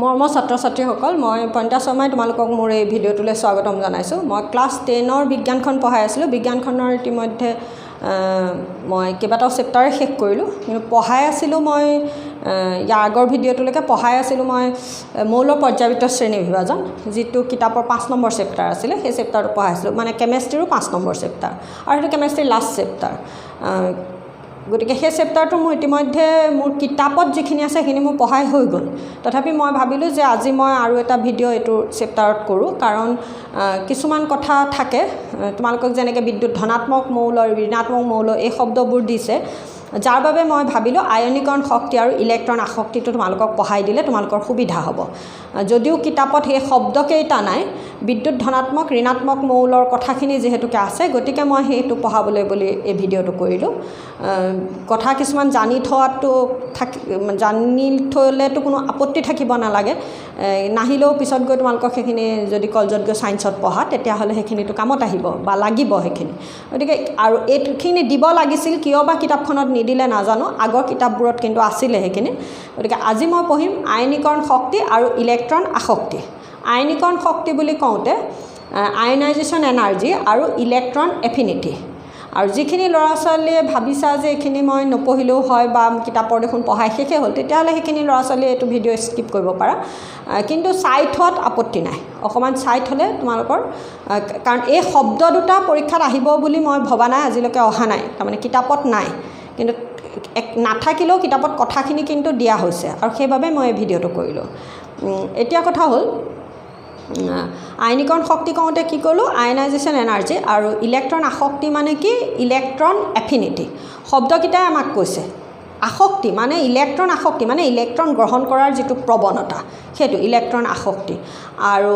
মৰমৰ ছাত্ৰ-ছাত্ৰীসকল মই পণ্টা শৰ্মাই তোমালোকক মোৰ এই ভিডিঅ'টোলৈ স্বাগতম জনাইছোঁ। মই ক্লাছ 10ৰ বিজ্ঞানখন পঢ়াই আছিলোঁ। বিজ্ঞানখনৰ ইতিমধ্যে মই কেইবাটাও চেপ্টাৰ শেষ কৰিলোঁ, কিন্তু পঢ়াই আছিলোঁ মই ইয়াৰ আগৰ ভিডিঅ'টোলৈকে পঢ়াই আছিলোঁ মই মৌল পৰ্যাবৃত্ত শ্ৰেণী বিভাজন, যিটো কিতাপৰ 5 নম্বৰ চেপ্টাৰ আছিলে। সেই চেপ্টাৰটো পঢ়াইছিলোঁ, মানে কেমেষ্ট্ৰিৰো 5 নম্বৰ চেপ্টাৰ, আৰু সেইটো কেমেষ্ট্ৰিৰ লাষ্ট চেপ্টাৰ। গতিকে সেই চেপ্টাৰটো মোৰ ইতিমধ্যে মোৰ কিতাপত যিখিনি আছে সেইখিনি মোৰ পঢ়াই হৈ গ'ল। তথাপি মই ভাবিলোঁ যে আজি মই আৰু এটা ভিডিঅ' এইটো চেপ্টাৰত কৰোঁ, কাৰণ কিছুমান কথা থাকে। তোমালোকক যেনেকৈ বিদ্যুৎ ধনাত্মক মৌল আৰু ঋণাত্মক মৌল এই শব্দবোৰ দিছে, যাৰ বাবে মই ভাবিলোঁ আয়নীকৰণ শক্তি আৰু ইলেক্ট্ৰন আসক্তিটো তোমালোকক পঢ়াই দিলে তোমালোকৰ সুবিধা হ'ব। যদিও কিতাপত সেই শব্দকেইটা নাই, বিদ্যুৎ ধনাত্মক ঋণাত্মক মৌলৰ কথাখিনি যিহেতুকে আছে, গতিকে মই সেইটো পঢ়াবলৈ বুলি এই ভিডিঅ'টো কৰিলোঁ। কথা কিছুমান জানি থ'লেতো কোনো আপত্তি থাকিব নালাগে। নাহিলেও পিছত গৈ তোমালোকক সেইখিনি যদি কলেজত গৈ ছায়েন্সত পঢ়া, তেতিয়াহ'লে সেইখিনিতো কামত আহিব বা লাগিব সেইখিনি। গতিকে আৰু এইখিনি দিব লাগিছিল, কিয় বা কিতাপখনত নিদিলে নাজানো, আগৰ কিতাপবোৰত কিন্তু আছিলে সেইখিনি। গতিকে আজি মই পঢ়িম আয়নীকৰণ শক্তি আৰু ইলেক্ট্ৰন আসক্তি। আয়নীকৰণ শক্তি বুলি কওঁতে আয়নাইজেশ্যন এনাৰ্জি আৰু ইলেক্ট্ৰন এফিনিটি। আৰু যিখিনি ল'ৰা ছোৱালীয়ে ভাবিছা যে এইখিনি মই নপঢ়িলেও হয় বা কিতাপৰ দেখোন পঢ়াই শেষে হ'ল, তেতিয়াহ'লে সেইখিনি ল'ৰা ছোৱালীয়ে এইটো ভিডিঅ' স্কিপ কৰিব পাৰা। কিন্তু চাই থোৱাত আপত্তি নাই, অকণমান চাই থ'লে তোমালোকৰ, কাৰণ এই শব্দ দুটা পৰীক্ষাত আহিব বুলি মই ভবা নাই, আজিলৈকে অহা নাই, তাৰমানে কিতাপত নাই, কিন্তু নাথাকিলেও কিতাপত কথাখিনি কিন্তু দিয়া হৈছে, আৰু সেইবাবে মই এই ভিডিঅ'টো কৰিলোঁ। এতিয়া কথা হ'ল, আয়নীকৰণ শক্তি কওঁতে কি ক'লোঁ, আয়নাইজেশ্যন এনাৰ্জি, আৰু ইলেক্ট্ৰন আসক্তি মানে কি, ইলেক্ট্ৰন এফিনিটি। শব্দকেইটাই আমাক কৈছে আসক্তি মানে ইলেক্ট্ৰন আসক্তি মানে ইলেক্ট্ৰন গ্ৰহণ কৰাৰ যিটো প্ৰৱণতা, সেইটো ইলেক্ট্ৰন আসক্তি। আৰু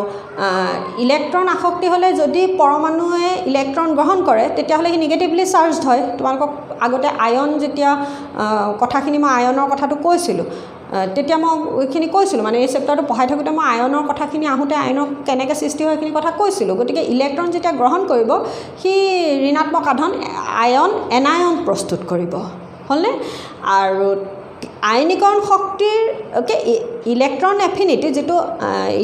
ইলেক্ট্ৰন আসক্তি হ'লে যদি পৰমাণুৱে ইলেক্ট্ৰন গ্ৰহণ কৰে, তেতিয়াহ'লে সি নিগেটিভলি চাৰ্জড হয়। তোমালোকক আগতে আয়ন যেতিয়া কথাখিনি মই আয়নৰ কথাটো কৈছিলোঁ, তেতিয়া মই এইখিনি কৈছিলোঁ, মানে এই চেপ্টাৰটো পঢ়াই থাকোঁতে মই আয়নৰ কথাখিনি আহোঁতে আয়নৰ কেনেকৈ সৃষ্টি হয় সেইখিনি কথা কৈছিলোঁ। গতিকে ইলেক্ট্ৰন যেতিয়া গ্ৰহণ কৰিব, সি ঋণাত্মক আধান আয়ন এনায়ন প্ৰস্তুত কৰিব, হ'লনে? আৰু আয়নীকৰণ শক্তিৰ ইলেক্ট্ৰন এফিনিটি, যিটো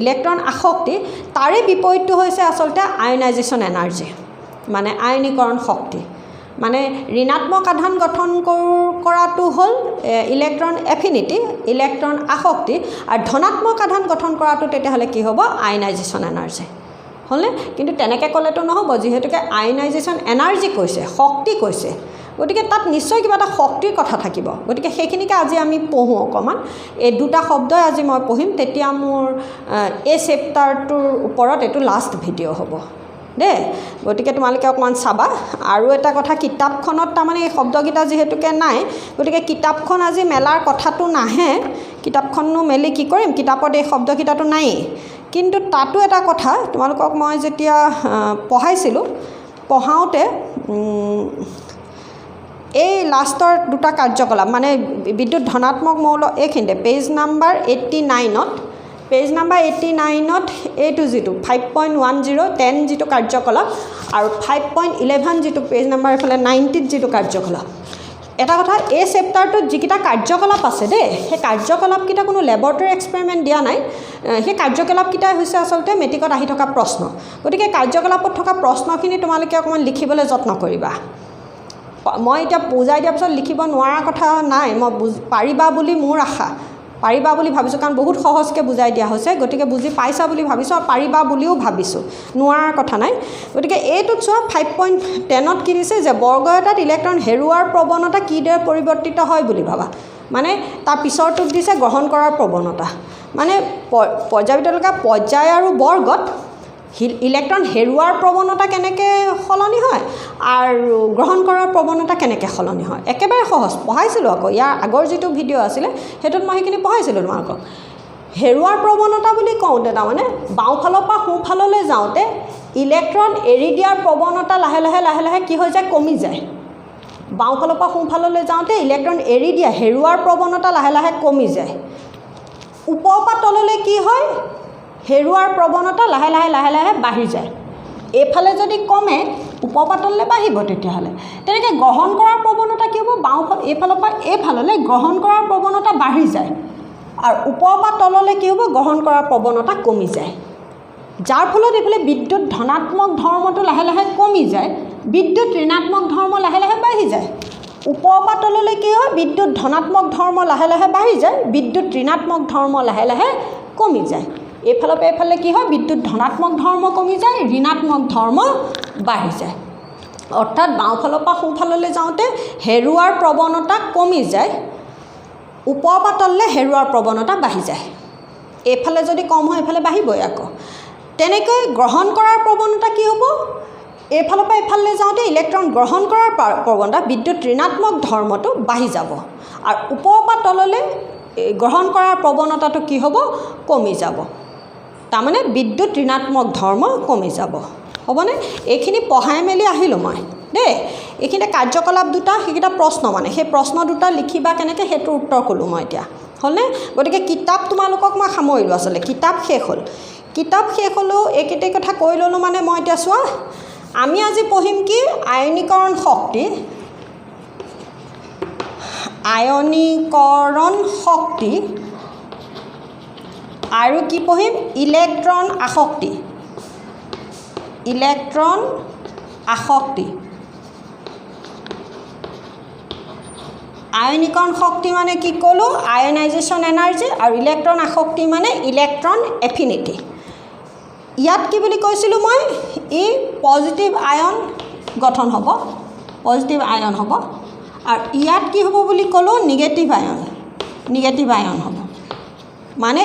ইলেক্ট্ৰন আসক্তি, তাৰে বিপৰীতটো হৈছে আচলতে আয়নাইজেশ্যন এনাৰ্জি, মানে আয়নীকৰণ শক্তি। মানে ঋণাত্মক আধান গঠন কৰাটো হ'ল ইলেক্ট্ৰন এফিনিটি, ইলেক্ট্ৰন আসক্তি, আৰু ধনাত্মক আধান গঠন কৰাটো তেতিয়াহ'লে কি হ'ব, আয়নাইজেশ্যন এনাৰ্জি, হ'লনে? কিন্তু তেনেকৈ ক'লেতো নহ'ব, যিহেতুকে আয়নাইজেশ্যন এনাৰ্জি কৈছে, শক্তি কৈছে, গতিকে তাত নিশ্চয় কিবা এটা শক্তিৰ কথা থাকিব। গতিকে সেইখিনিকে আজি আমি পঢ়োঁ অকণমান। এই দুটা শব্দই আজি মই পঢ়িম, তেতিয়া মোৰ এই চেপ্টাৰটোৰ ওপৰত এইটো লাষ্ট ভিডিঅ' হ'ব দেই। গতিকে তোমালোকে অকণমান চাবা। আৰু এটা কথা, কিতাপখনত তাৰমানে এই শব্দকেইটা যিহেতুকে নাই, গতিকে কিতাপখন আজি মেলাৰ কথাটো নাহে। কিতাপখননো মেলি কি কৰিম, কিতাপত এই শব্দকেইটাটো নায়েই। কিন্তু তাতো এটা কথা, তোমালোকক মই যেতিয়া পঢ়াইছিলোঁ, পঢ়াওঁতে এই লাষ্টৰ দুটা কাৰ্যকলাপ, মানে বিদ্যুৎ ধনাত্মক মৌল এইখিনিতে পেজ নাম্বাৰ 89ত, পেজ নাম্বাৰ 89ত এইটো যিটো 5.10 10 যিটো কাৰ্যকলাপ, আৰু 5.11 যিটো পেজ নাম্বাৰ এইফালে 90ত যিটো কাৰ্যকলাপ। এটা কথা, এই চেপ্টাৰটোত যিকেইটা কাৰ্যকলাপ আছে দেই, সেই কাৰ্যকলাপকেইটা কোনো লেবৰেটৰী এক্সপেৰিমেণ্ট দিয়া নাই। সেই কাৰ্যকলাপকেইটাই হৈছে আচলতে মেট্ৰিকত আহি থকা প্ৰশ্ন। গতিকে কাৰ্যকলাপত থকা প্ৰশ্নখিনি তোমালোকে অকণমান লিখিবলৈ যত্ন কৰিবা। মই এতিয়া বুজাই দিয়াৰ পিছত লিখিব নোৱাৰা কথা নাই, মই পাৰিবা বুলি মোৰ আশা, পাৰিবা বুলি ভাবিছোঁ, কাৰণ বহুত সহজকৈ বুজাই দিয়া হৈছে। গতিকে বুজি পাইছা বুলি ভাবিছোঁ, আৰু পাৰিবা বুলিও ভাবিছোঁ, নোৱাৰাৰ কথা নাই। গতিকে এইটোত চোৱা, 5.10ত কি দিছে, যে বৰ্গ এটাত ইলেক্ট্ৰন হেৰুৱাৰ প্ৰৱণতা কিদৰে পৰিৱৰ্তিত হয় বুলি ভাবা। মানে তাৰ পিছৰটোত দিছে গ্ৰহণ কৰাৰ প্ৰৱণতা, মানে পৰ্যায়বিতলকা পৰ্যায় আৰু বৰ্গত ইলেক্ট্ৰন হেৰুৱাৰ প্ৰৱণতা কেনেকৈ সলনি হয় আৰু গ্ৰহণ কৰাৰ প্ৰৱণতা কেনেকৈ সলনি হয়। একেবাৰে সহজ, পঢ়াইছিলোঁ আকৌ, ইয়াৰ আগৰ যিটো ভিডিঅ' আছিলে সেইটোত মই সেইখিনি পঢ়াইছিলোঁ তোমালোকক। হেৰুৱাৰ প্ৰৱণতা বুলি কওঁতে তাৰমানে বাওঁফালৰ পৰা সোঁফাললৈ যাওঁতে ইলেক্ট্ৰন এৰি দিয়াৰ প্ৰৱণতা লাহে লাহে লাহে লাহে কি হৈ যায়, কমি যায়। বাওঁফালৰ পৰা সোঁফাললৈ যাওঁতে ইলেক্ট্ৰন এৰি দিয়া, হেৰুৱাৰ প্ৰৱণতা লাহে লাহে কমি যায়। ওপৰৰ পৰা তললৈ কি হয়, হেৰুৱাৰ প্ৰৱণতা লাহে লাহে লাহে লাহে বাঢ়ি যায়। এইফালে যদি কমে, ওপৰৰ পৰা তললৈ বাঢ়িব। তেতিয়াহ'লে তেনেকৈ গ্ৰহণ কৰাৰ প্ৰৱণতা কি হ'ব, এইফালৰ পৰা এইফাললৈ গ্ৰহণ কৰাৰ প্ৰৱণতা বাঢ়ি যায়। আৰু ওপৰৰ পৰা তললৈ কি হ'ব গ্ৰহণ কৰাৰ প্ৰৱণতা কমি যায় যাৰ ফলত এইফালে বিদ্যুৎ ধনাত্মক ধৰ্মটো লাহে লাহে কমি যায় বিদ্যুৎ ঋণাত্মক ধৰ্ম লাহে লাহে বাঢ়ি যায় ওপৰৰ পৰা তললৈ কি হয় বিদ্যুৎ ধনাত্মক ধৰ্ম লাহে লাহে বাঢ়ি যায় বিদ্যুৎ ঋণাত্মক ধৰ্ম লাহে লাহে কমি যায় এইফালৰ পৰা এইফালে কি হয় বিদ্যুৎ ধনাত্মক ধৰ্ম কমি যায় ঋণাত্মক ধৰ্ম বাঢ়ি যায় অৰ্থাৎ বাওঁফালৰ পৰা সোঁফাললৈ যাওঁতে হেৰুৱাৰ প্ৰৱণতা কমি যায় ওপৰৰ পৰা তললৈ হেৰুৱাৰ প্ৰৱণতা বাঢ়ি যায় এইফালে যদি কম হয় এইফালে বাঢ়িবই আকৌ তেনেকৈ গ্ৰহণ কৰাৰ প্ৰৱণতা কি হ'ব এইফালৰ পৰা এইফাললৈ যাওঁতে ইলেক্ট্ৰন গ্ৰহণ কৰাৰ প্ৰৱণতা বিদ্যুৎ ঋণাত্মক ধৰ্মটো বাঢ়ি যাব আৰু ওপৰৰ পৰা তললৈ গ্ৰহণ কৰাৰ প্ৰৱণতাটো কি হ'ব কমি যাব তাৰমানে বিদ্যুৎ ঋণাত্মক ধৰ্ম কমি যাব হ'বনে এইখিনি পঢ়াই মেলি আহিলোঁ মই দেই এইখিনিতে কাৰ্যকলাপ দুটা সেইকেইটা প্ৰশ্ন মানে সেই প্ৰশ্ন দুটা লিখিবা কেনেকৈ সেইটোৰ উত্তৰ ক'লোঁ মই এতিয়া হ'লনে গতিকে কিতাপ তোমালোকক মই সামৰিলোঁ আচলতে কিতাপ শেষ হ'ল কিতাপ শেষ হ'লেও এইকেইটাই কথা কৈ ল'লোঁ মানে মই এতিয়া চোৱা আমি আজি পঢ়িম কি আয়নীকৰণ শক্তি আৰু কি পঢ়িম ইলেক্ট্ৰন আসক্তি আয়নীকৰণ শক্তি মানে কি ক'লোঁ আয়নাইজেশ্যন এনাৰ্জি আৰু ইলেক্ট্ৰন আসক্তি মানে ইলেক্ট্ৰন এফিনিটি ইয়াত কি বুলি কৈছিলোঁ মই ই পজিটিভ আয়ন গঠন হ'ব আৰু ইয়াত কি হ'ব বুলি ক'লোঁ নিগেটিভ আয়ন হ'ব মানে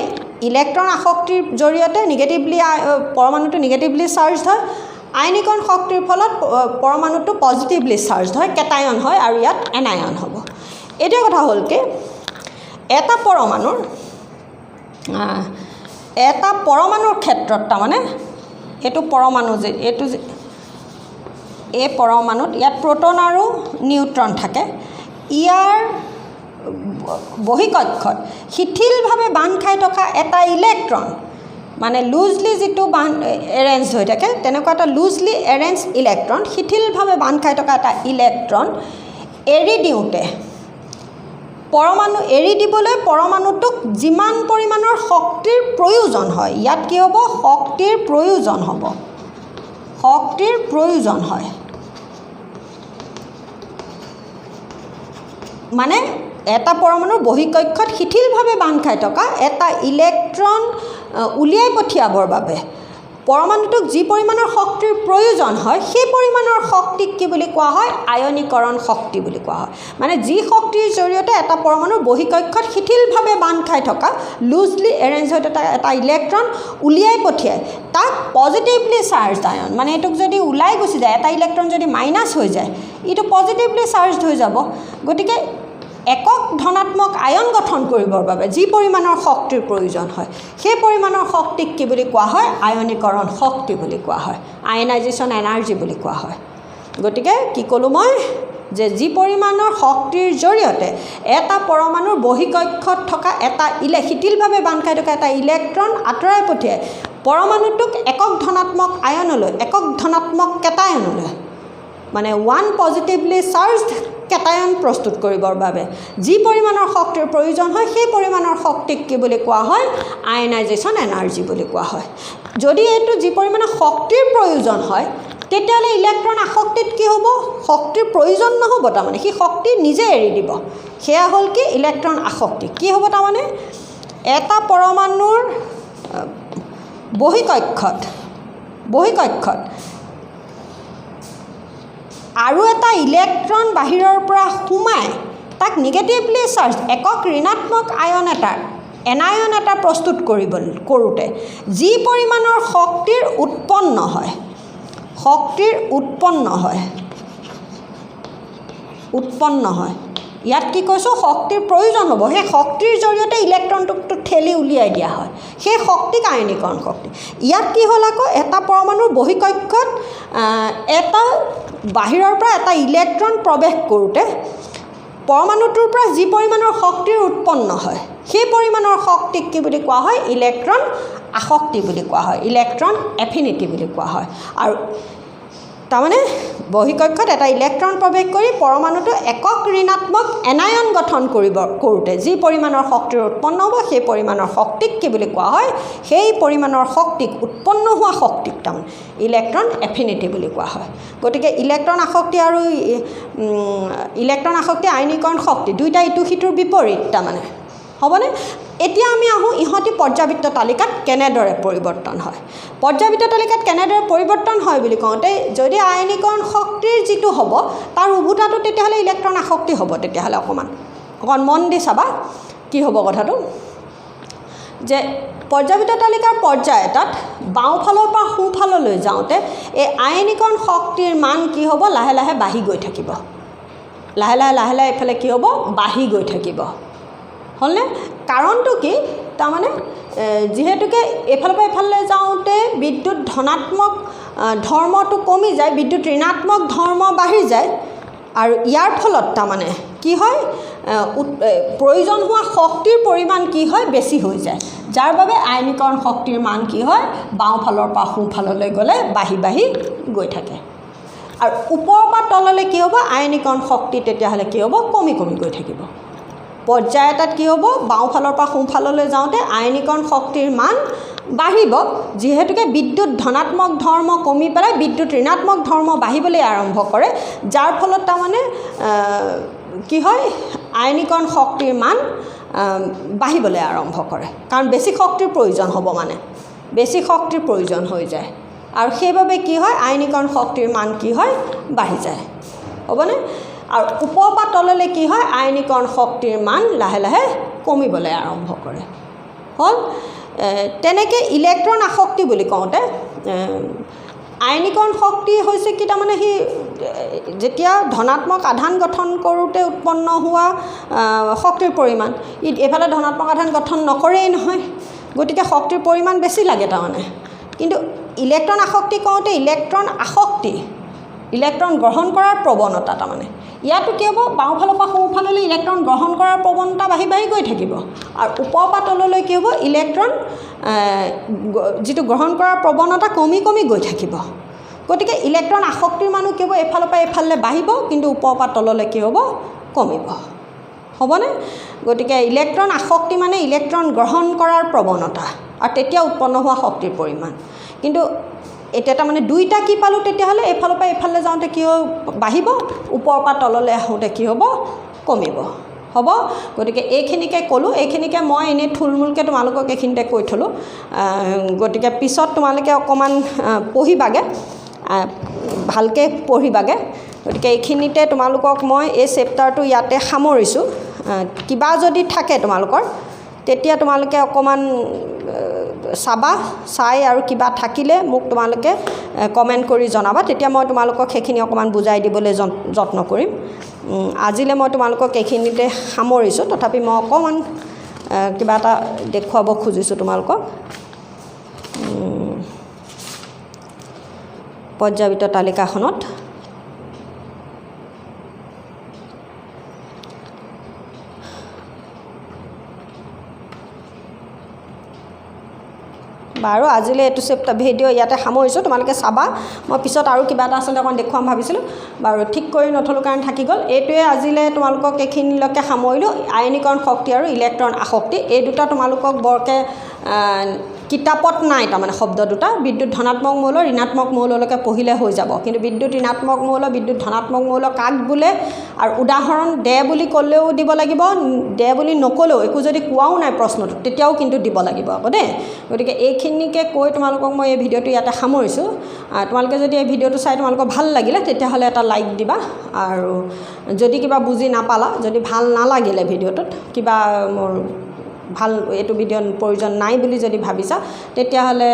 ইলেক্ট্ৰন আসক্তিৰ জৰিয়তে পৰমাণুটো নিগেটিভলি চাৰ্জ হয় আয়নীকৰণ শক্তিৰ ফলত পৰমাণুটো পজিটিভলি চাৰ্জ হয় কেটায়ন হয় আৰু ইয়াত এনায়ন হ'ব এতিয়া কথা হ'ল কি এটা পৰমাণুৰ ক্ষেত্ৰত তাৰমানে এইটো পৰমাণু যে এই পৰমাণুত ইয়াত প্ৰ'টন আৰু নিউট্ৰন থাকে ইয়াৰ বহিকক্ষত শিথিলভাৱে বান্ধ খাই থকা এটা ইলেক্ট্ৰন মানে লুজলি যিটো এৰেঞ্জ হৈ থাকে তেনেকুৱা এটা লুজলি এৰেঞ্জ ইলেক্ট্ৰন শিথিলভাৱে বান্ধ খাই থকা এটা ইলেক্ট্ৰন এৰি দিওঁতে এৰি দিবলৈ পৰমাণুটোক যিমান পৰিমাণৰ শক্তিৰ প্ৰয়োজন হয় ইয়াত কি হ'ব শক্তিৰ প্ৰয়োজন হয় মানে এটা পৰমাণুৰ বহিকক্ষত শিথিলভাৱে বান্ধ খাই থকা এটা ইলেক্ট্ৰন উলিয়াই পঠিয়াবৰ বাবে পৰমাণুটোক যি পৰিমাণৰ শক্তিৰ প্ৰয়োজন হয় সেই পৰিমাণৰ শক্তিক কি বুলি কোৱা হয় আয়নীকৰণ শক্তি বুলি কোৱা হয় মানে যি শক্তিৰ জৰিয়তে এটা পৰমাণুৰ বহিকক্ষত শিথিলভাৱে বান্ধ খাই থকা লুজলি এৰেঞ্জ হৈ থকা এটা ইলেক্ট্ৰন উলিয়াই পঠিয়ায় তাক পজিটিভলি চাৰ্জ আয়ন মানে এইটোক যদি ওলাই গুচি যায় এটা ইলেক্ট্ৰন যদি মাইনাছ হৈ যায় এইটো পজিটিভলি চাৰ্জ হৈ যাব গতিকে একক ধনাত্মক আয়ন গঠন কৰিবৰ বাবে যি পৰিমাণৰ শক্তিৰ প্ৰয়োজন হয় সেই পৰিমাণৰ শক্তিক কি বুলি কোৱা হয় আয়নীকৰণ শক্তি বুলি কোৱা হয় আয়নাইজেশ্যন এনাৰ্জি বুলি কোৱা হয় গতিকে কি ক'লোঁ মই যে যি পৰিমাণৰ শক্তিৰ জৰিয়তে এটা পৰমাণুৰ বহিকক্ষত থকা এটা শিথিলভাৱে বান্ধ খাই থকা এটা ইলেক্ট্ৰন আঁতৰাই পঠিয়াই পৰমাণুটোক একক ধনাত্মক আয়নলৈ একক ধনাত্মক কেটায়নলৈ মানে ওৱান পজিটিভলি চাৰ্জড কেটায়ন প্ৰস্তুত কৰিবৰ বাবে যি পৰিমাণৰ শক্তিৰ প্ৰয়োজন হয় সেই পৰিমাণৰ শক্তিক কি বুলি কোৱা হয় আয়নাইজেশ্যন এনাৰ্জি বুলি কোৱা হয় যদি এইটো যি পৰিমাণৰ শক্তিৰ প্ৰয়োজন হয় তেতিয়াহ'লে ইলেক্ট্ৰন আসক্তিত কি হ'ব শক্তিৰ প্ৰয়োজন নহ'ব তাৰমানে সি শক্তি নিজে এৰি দিব সেয়া হ'ল কি ইলেক্ট্ৰন আসক্তি কি হ'ব তাৰমানে এটা পৰমাণুৰ বহিকক্ষত আৰু এটা ইলেক্ট্ৰন বাহিৰৰ পৰা সোমাই তাক নিগেটিভলি চাৰ্জ একক ঋণাত্মক এনায়ন এটা প্ৰস্তুত কৰোঁতে যি পৰিমাণৰ শক্তিৰ উৎপন্ন হয় ইয়াত কি কৈছোঁ শক্তিৰ প্ৰয়োজন হ'ব সেই শক্তিৰ জৰিয়তে ইলেক্ট্ৰনটোক ঠেলি উলিয়াই দিয়া হয় সেই শক্তিক আয়নীকৰণ শক্তি ইয়াত কি হ'ল আকৌ এটা পৰমাণুৰ বহিকক্ষত এটা বাহিৰৰ পৰা এটা ইলেক্ট্ৰন প্ৰৱেশ কৰোঁতে পৰমাণুটোৰ পৰা যি পৰিমাণৰ শক্তিৰ উৎপন্ন হয় সেই পৰিমাণৰ শক্তিক কি বুলি কোৱা হয় ইলেক্ট্ৰন আসক্তি বুলি কোৱা হয় ইলেক্ট্ৰন এফিনিটি বুলি কোৱা হয় আৰু তাৰমানে বহিকক্ষত এটা ইলেক্ট্ৰন প্ৰৱেশ কৰি পৰমাণুটো একক ঋণাত্মক এনায়ন গঠন কৰোঁতে যি পৰিমাণৰ শক্তিৰ উৎপন্ন হ'ব সেই পৰিমাণৰ শক্তিক কি বুলি কোৱা হয় সেই পৰিমাণৰ শক্তিক উৎপন্ন হোৱা শক্তিক তাৰমানে ইলেক্ট্ৰন এফিনিটি বুলি কোৱা হয় গতিকে ইলেক্ট্ৰন আসক্তি আৰু ইলেক্ট্ৰন আসক্তি আয়নীকৰণ শক্তি দুইটা ইটো সিটোৰ বিপৰীত তাৰমানে হ'বনে এতিয়া আমি আহোঁ ইহঁতি পৰ্যাবৃত্ত তালিকাত কেনেদৰে পৰিৱৰ্তন হয় পৰ্যাবৃত্ত তালিকাত কেনেদৰে পৰিৱৰ্তন হয় বুলি কওঁতে যদি আয়নীকৰণ শক্তিৰ যিটো হ'ব তাৰ উভুতাটো তেতিয়াহ'লে ইলেক্ট্ৰন আসক্তি হ'ব তেতিয়াহ'লে অকণমান মন দি চাবা কি হ'ব কথাটো যে পৰ্যাবৃত্ত তালিকাৰ পৰ্যায় এটাত বাওঁফালৰ পৰা সোঁফাললৈ যাওঁতে এই আয়নীকৰণ শক্তিৰ মান কি হ'ব লাহে লাহে বাঢ়ি গৈ থাকিব লাহে লাহে এইফালে কি হ'ব বাঢ়ি গৈ থাকিব হ'লনে কাৰণটো কি তাৰমানে যিহেতুকে এইফালৰ পৰা এইফালে যাওঁতে বিদ্যুৎ ধনাত্মক ধৰ্মটো কমি যায় বিদ্যুৎ ঋণাত্মক ধৰ্ম বাঢ়ি যায় আৰু ইয়াৰ ফলত তাৰমানে কি হয় প্ৰয়োজন হোৱা শক্তিৰ পৰিমাণ কি হয় বেছি হৈ যায় যাৰ বাবে আয়নীকৰণ শক্তিৰ মান কি হয় বাওঁফালৰ পৰা সোঁফাললৈ গ'লে বাঢ়ি গৈ থাকে আৰু ওপৰৰ পৰা তললৈ কি হ'ব আয়নীকৰণ শক্তি তেতিয়াহ'লে কি হ'ব কমি গৈ থাকিব পৰ্যায় এটাত কি হ'ব বাওঁফালৰ পৰা সোঁফাললৈ যাওঁতে আয়নীকৰণ শক্তিৰ মান বাঢ়িব যিহেতুকে বিদ্যুৎ ধনাত্মক ধৰ্ম কমি পেলাই বিদ্যুৎ ঋণাত্মক ধৰ্ম বাঢ়িবলৈ আৰম্ভ কৰে যাৰ ফলত তাৰমানে কি হয় আয়নীকৰণ শক্তিৰ মান বাঢ়িবলৈ আৰম্ভ কৰে কাৰণ বেছি শক্তিৰ প্ৰয়োজন হ'ব মানে বেছি শক্তিৰ প্ৰয়োজন হৈ যায় আৰু সেইবাবে কি হয় আয়নীকৰণ শক্তিৰ মান কি হয় বাঢ়ি যায় হ'বনে আৰু ওপৰৰ পৰা তললৈ কি হয় আয়নীকৰণ শক্তিৰ মান লাহে লাহে কমিবলৈ আৰম্ভ কৰে হ'ল তেনেকৈ ইলেক্ট্ৰন আসক্তি বুলি কওঁতে আয়নীকৰণ শক্তি হৈছে কি তাৰমানে সি যেতিয়া ধনাত্মক আধান গঠন কৰোঁতে উৎপন্ন হোৱা শক্তিৰ পৰিমাণ এইফালে ধনাত্মক আধান গঠন নকৰেই নহয় গতিকে শক্তিৰ পৰিমাণ বেছি লাগে তাৰমানে কিন্তু ইলেক্ট্ৰন আসক্তি কওঁতে ইলেক্ট্ৰন আসক্তি ইলেক্ট্ৰন গ্ৰহণ কৰাৰ প্ৰৱণতা তাৰমানে ইয়াতো কি হ'ব বাওঁফালৰ পৰা সোঁফাললৈ ইলেক্ট্ৰন গ্ৰহণ কৰাৰ প্ৰৱণতা বাঢ়ি গৈ থাকিব আৰু ওপৰৰ পৰা তললৈ কি হ'ব ইলেক্ট্ৰন যিটো গ্ৰহণ কৰাৰ প্ৰৱণতা কমি গৈ থাকিব গতিকে ইলেক্ট্ৰন আসক্তিৰ মানুহ কি হ'ব এফালৰ পৰা এফালে বাঢ়িব কিন্তু ওপৰৰ পৰা তললৈ কি হ'ব কমিব হ'বনে গতিকে ইলেক্ট্ৰন আসক্তি মানে ইলেক্ট্ৰন গ্ৰহণ কৰাৰ প্ৰৱণতা আৰু তেতিয়া উৎপন্ন হোৱা শক্তিৰ পৰিমাণ কিন্তু এতিয়া তাৰমানে দুইটা কি পালোঁ তেতিয়াহ'লে এইফালৰ পৰা এইফালে যাওঁতে কি বাঢ়িব ওপৰৰ পৰা তললৈ আহোঁতে কি হ'ব কমিব হ'ব গতিকে এইখিনিকে ক'লোঁ এইখিনিকে মই এনেই থুলমূলকৈ তোমালোকক এইখিনিতে কৈ থ'লোঁ গতিকে পিছত তোমালোকে অকণমান পঢ়িবাগে ভালকৈ পঢ়িবাগে গতিকে এইখিনিতে তোমালোকক মই এই চেপ্টাৰটো ইয়াতে সামৰিছোঁ কিবা যদি থাকে তোমালোকৰ তেতিয়া তোমালোকে অকণমান চাবা চাই আৰু কিবা থাকিলে মোক তোমালোকে কমেণ্ট কৰি জনাবা তেতিয়া মই তোমালোকক সেইখিনি অকণমান বুজাই দিবলৈ যত্ন কৰিম আজিলৈ মই তোমালোকক এইখিনিতে সামৰিছোঁ তথাপি মই অকণমান কিবা এটা দেখুৱাব খুজিছোঁ তোমালোকক পৰ্যাবৃত্ত তালিকাখনত বাৰু আজিলৈ এইটো চেপ্টাৰ ভিডিঅ' ইয়াতে সামৰিছোঁ তোমালোকে চাবা মই পিছত আৰু কিবা এটা আচলতে অকণ দেখুৱাম ভাবিছিলোঁ বাৰু ঠিক কৰি নথলোঁ কাৰণে থাকি গ'ল এইটোৱে আজিলৈ তোমালোকক এইখিনিলৈকে সামৰিলোঁ আয়নীকৰণ শক্তি আৰু ইলেক্ট্ৰন আসক্তি এই দুটা তোমালোকক বৰকৈ কিতাপত নাই তাৰমানে শব্দ দুটা বিদ্যুৎ ধনাত্মক মৌল ঋণাত্মক মৌললৈকে পঢ়িলে হৈ যাব কিন্তু বিদ্যুৎ ঋণাত্মক মৌল বিদ্যুৎ ধনাত্মক মৌল কাক বোলে আৰু উদাহৰণ দে বুলি ক'লেও দিব লাগিব দে বুলি নক'লেও একো যদি কোৱাও নাই প্ৰশ্নটো তেতিয়াও কিন্তু দিব লাগিব আকৌ দেই গতিকে এইখিনিকে কৈ তোমালোকক মই এই ভিডিঅ'টো ইয়াতে সামৰিছোঁ তোমালোকে যদি এই ভিডিঅ'টো চাই তোমালোকৰ ভাল লাগিলে তেতিয়াহ'লে এটা লাইক দিবা আৰু যদি কিবা বুজি নাপালা যদি ভাল নালাগিলে ভিডিঅ'টোত কিবা মোৰ ভাল এইটো ভিডিঅ' প্ৰয়োজন নাই বুলি যদি ভাবিছা তেতিয়াহ'লে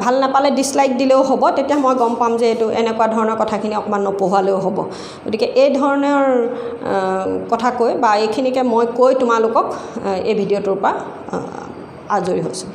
ভাল নাপালে ডিছলাইক দিলেও হ'ব তেতিয়া মই গম পাম যে এইটো এনেকুৱা ধৰণৰ কথাখিনি অকণমান নপঢ়ালেও হ'ব গতিকে এই ধৰণৰ কথা কৈ বা এইখিনিকে মই কৈ তোমালোকক এই ভিডিঅ'টোৰ পৰা আজৰি হৈছোঁ